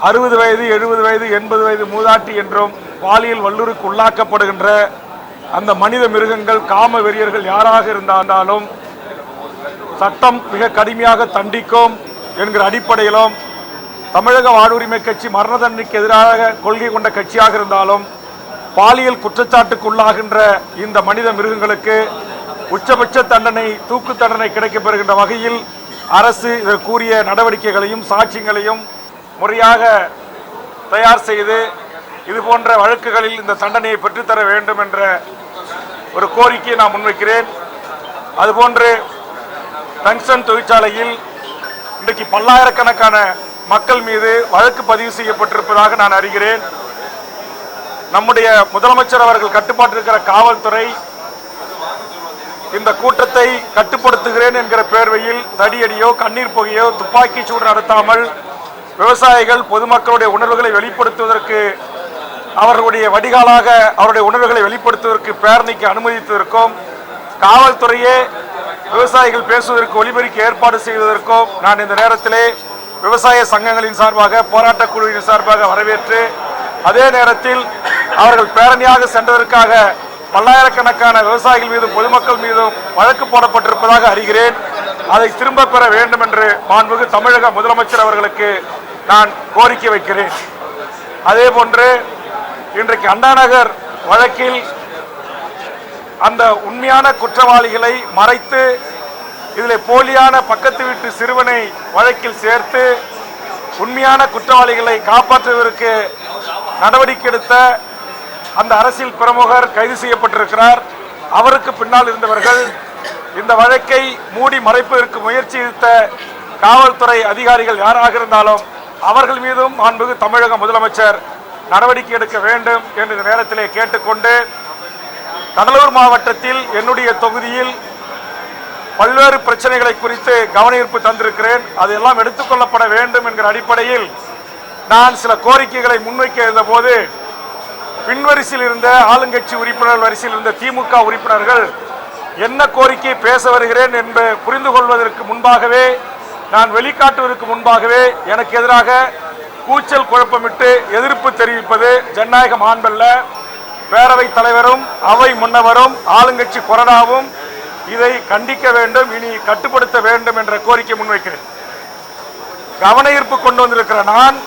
60 வயது 70 வயது 80 வயது மூதாட்டி என்றும் பாலியல் வல்லுறவுக்கு உள்ளாக்கப்படுகின்ற அந்த மனித மிருகங்கள் காம வெறியர்கள் யாராக இருந்தாலும் சட்டம் மிக கடுமையாக தண்டிக்கும் என்கிற அடிப்படையிலும் தமிழக வாழ்வுரிமை கட்சி மரண தண்டனைக்கு எதிராக கொள்கை கொண்ட கட்சியாக இருந்தாலும் பாலியல் குற்றச்சாட்டுக்கு உள்ளாகின்ற இந்த மனித மிருகங்களுக்கு உச்சபட்ச தண்டனை தூக்கு தண்டனை கிடைக்கப்பெறுகின்ற வகையில் அரசு இதற்குரிய நடவடிக்கைகளையும் சாட்சியங்களையும் முறையாக தயார் செய்து இது போன்ற வழக்குகளில் இந்த தண்டனையை பெற்றுத்தர வேண்டும் என்ற ஒரு கோரிக்கையை நான் முன்வைக்கிறேன். அதுபோன்று டங்ஸ்டன் தொழிற்சாலையில் இன்றைக்கு பல்லாயிரக்கணக்கான மக்கள் மீது வழக்கு பதிவு செய்யப்பட்டிருப்பதாக நான் அறிகிறேன். நம்முடைய முதலமைச்சர் அவர்கள் கட்டுப்பாட்டில் இருக்கிற காவல்துறை இந்த கூட்டத்தை கட்டுப்படுத்துகிறேன் என்கிற பேர்வையில் தடியடியோ கண்ணீர் புகையோ துப்பாக்கி சூடு நடத்தாமல் விவசாயிகள் பொதுமக்களுடைய உணர்வுகளை வெளிப்படுத்துவதற்கு அவர்களுடைய வடிகாலாக அவருடைய உணர்வுகளை வெளிப்படுத்துவதற்கு பேரணிக்கு அனுமதித்ததற்கும் காவல்துறையே விவசாயிகள் பேசுவதற்கு ஒலிபெருக்கி ஏற்பாடு செய்வதற்கும் நான் இந்த நேரத்திலே விவசாய சங்கங்களின் சார்பாக போராட்டக் குழுவின் சார்பாக வரவேற்று அதே நேரத்தில் அவர்கள் பேரணியாக சென்றதற்காக பல்லாயிரக்கணக்கான விவசாயிகள் மீதும் பொதுமக்கள் மீதும் வழக்கு போடப்பட்டிருப்பதாக அறிகிறேன். அதை திரும்ப பெற வேண்டும் என்று மாண்புமிகு தமிழக முதலமைச்சர் அவர்களுக்கு நான் கோரிக்கை வைக்கிறேன். அதே போன்று இன்றைக்கு அண்ணாநகர் வழக்கில் அந்த உண்மையான குற்றவாளிகளை மறைத்து இதில் போலியான பக்கத்து வீட்டு சிறுவனை வழக்கில் சேர்த்து உண்மையான குற்றவாளிகளை காப்பாற்றுவதற்கு நடவடிக்கை எடுத்த அந்த அரசியல் பிரமுகர் கைது செய்யப்பட்டிருக்கிறார். அவருக்கு பின்னால் இருந்தவர்கள் இந்த வழக்கை மூடி மறைப்பதற்கு முயற்சி எடுத்த காவல்துறை அதிகாரிகள் யாராக இருந்தாலும் அவர்கள் மீதும் மாண்புமிகு தமிழக முதலமைச்சர் நடவடிக்கை எடுக்க வேண்டும் என்று இந்த நேரத்திலே கேட்டுக்கொண்டு கடலூர் மாவட்டத்தில் என்னுடைய தொகுதியில் பல்வேறு பிரச்சனைகளை குறித்து கவனஈர்ப்பு தந்திருக்கிறேன். அதெல்லாம் எடுத்துக்கொள்ளப்பட வேண்டும் என்கிற அடிப்படையில் நான் சில கோரிக்கைகளை முன்வைக்க இருந்தபோது பின்வரிசையில் இருந்த ஆளுங்கட்சி உறுப்பினர் வரிசையில் இருந்த திமுக உறுப்பினர்கள் என்ன கோரிக்கை பேச வருகிறேன் என்று புரிந்து கொள்வதற்கு முன்பாகவே நான் வெளிக்காட்டுவதற்கு முன்பாகவே எனக்கு எதிராக கூச்சல் குழப்பமிட்டு எதிர்ப்பு தெரிவிப்பது ஜனநாயக மாண்பல்ல. பேரவைத் தலைவரும் அவை முன்னவரும் ஆளுங்கட்சி கொறடாவும் இதை கண்டிக்க வேண்டும், இனி கட்டுப்படுத்த வேண்டும் என்ற கோரிக்கை முன்வைக்கிறேன். கவன ஈர்ப்பு கொண்டு வந்திருக்கிற நான்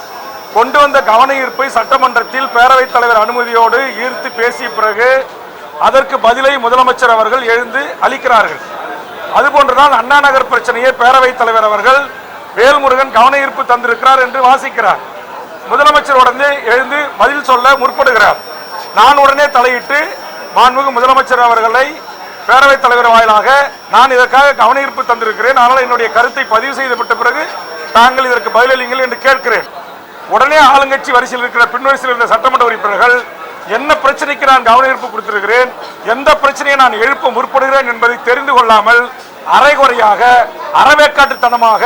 கொண்டு வந்த கவன ஈர்ப்பை சட்டமன்றத்தில் பேரவைத் தலைவர் அனுமதியோடு ஈர்த்து பேசிய பிறகு அதற்கு பதிலை முதலமைச்சர் அவர்கள் எழுந்து அளிக்கிறார்கள். அதுபோன்றுதான் அண்ணா நகர் பிரச்சனையை பேரவைத் தலைவர் அவர்கள் வேல்முருகன் கவன ஈர்ப்பு தந்திருக்கிறார் என்று வாசிக்கிறார். முதலமைச்சர் உடனே எழுந்து பதில் சொல்ல முற்படுகிறார். நான் உடனே தலையிட்டு மாண்புமிகு முதலமைச்சர் அவர்களை பேரவைத் தலைவர் வாயிலாக நான் இதற்காக கவன ஈர்ப்பு தந்திருக்கிறேன், ஆனால் என்னுடைய கருத்தை பதிவு செய்யப்பட்ட பிறகு தாங்கள் இதற்கு பதிலளிங்கள் என்று கேட்கிறேன். உடனே ஆளுங்கட்சி வரிசையில் இருக்கிற பின்வரிசையில் இருந்த சட்டமன்ற உறுப்பினர்கள் என்ன பிரச்சனைக்கு நான் கவன ஈர்ப்பு கொடுத்திருக்கிறேன், எந்த பிரச்சனையை நான் எழுப்ப முற்படுகிறேன் என்பதை தெரிந்து கொள்ளாமல் அரைகுறையாக அறவேக்காட்டுத்தனமாக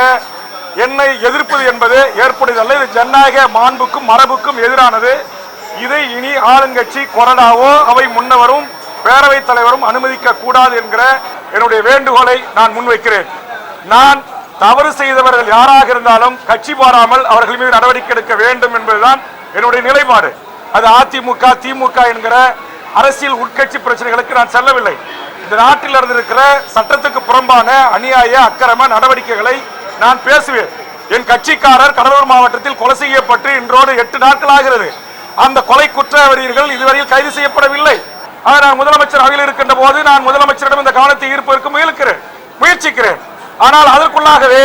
என்னை எதிர்ப்பது என்பது ஏற்படுவதல்ல. இது ஜனநாயக மாண்புக்கும் மரபுக்கும் எதிரானது. இதை இனி ஆளுங்கட்சி கொறடாவோ அவை முன்னவரும் பேரவைத் தலைவரும் அனுமதிக்க கூடாது என்கிற என்னுடைய வேண்டுகோளை நான் முன்வைக்கிறேன். நான் தவறு செய்தவர்கள் யாராக இருந்தாலும் கட்சி மாறாமல் அவர்கள் மீது நடவடிக்கை எடுக்க வேண்டும் என்பதுதான் என்னுடைய நிலைப்பாடு. அது அதிமுக திமுக என்கிற அரசியல் உட்கட்சி பிரச்சனைகளுக்கு நான் செல்லவில்லை. இந்த நாட்டில் நடந்திருக்கிற சட்டத்துக்கு புறம்பான அநியாய அக்கிரம நடவடிக்கைகளை நான் பேசுவேன். என் கட்சிக்காரர் கடலூர் மாவட்டத்தில் கொலை செய்யப்பட்டு இன்றோடு 8 நாட்கள் ஆகிறது. அந்த கொலை குற்றவாளிகள் இதுவரையில் கைது செய்யப்படவில்லை. நான் முதலமைச்சர் அவையில் இருக்கின்ற போது நான் முதலமைச்சரிடம் இந்த கவனத்தை ஈர்ப்பதற்கு முயற்சிக்கிறேன். ஆனால் அதற்குள்ளாகவே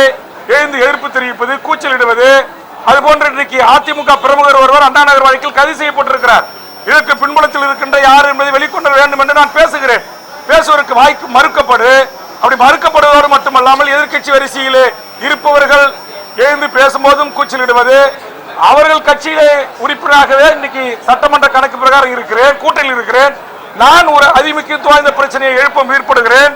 எழுந்து எதிர்ப்பு தெரிவிப்பது, கூச்சலிடுவது, அதுபோன்று இன்றைக்கு அதிமுக பிரமுகர் ஒருவர் அண்ணா நகர் வழக்கில் கைது செய்யப்பட்டிருக்கிறார். இதற்கு பின்புலத்தில் இருக்கின்ற யார் என்பதை வெளிக்கொண்டு வேண்டும் என்று நான் பேசுகிறேன். பேசுவதற்கு வாய்ப்பு மறுக்கப்படு. அப்படி மறுக்கப்படுவதோடு மட்டுமல்லாமல் எதிர்கட்சி வரிசையிலே இருப்பவர்கள் எழுந்து பேசும்போதும் கூச்சலிடுவது, அவர்கள் கட்சியிலே உறுப்பினராகவே இன்னைக்கு சட்டமன்ற கணக்கு பிரகாரம் இருக்கிறேன், கூட்டணியில் இருக்கிறேன். நான் ஒரு அதிமுக்கியத்துவம் வாய்ந்த பிரச்சனையை எழுப்ப முற்படுகிறேன்.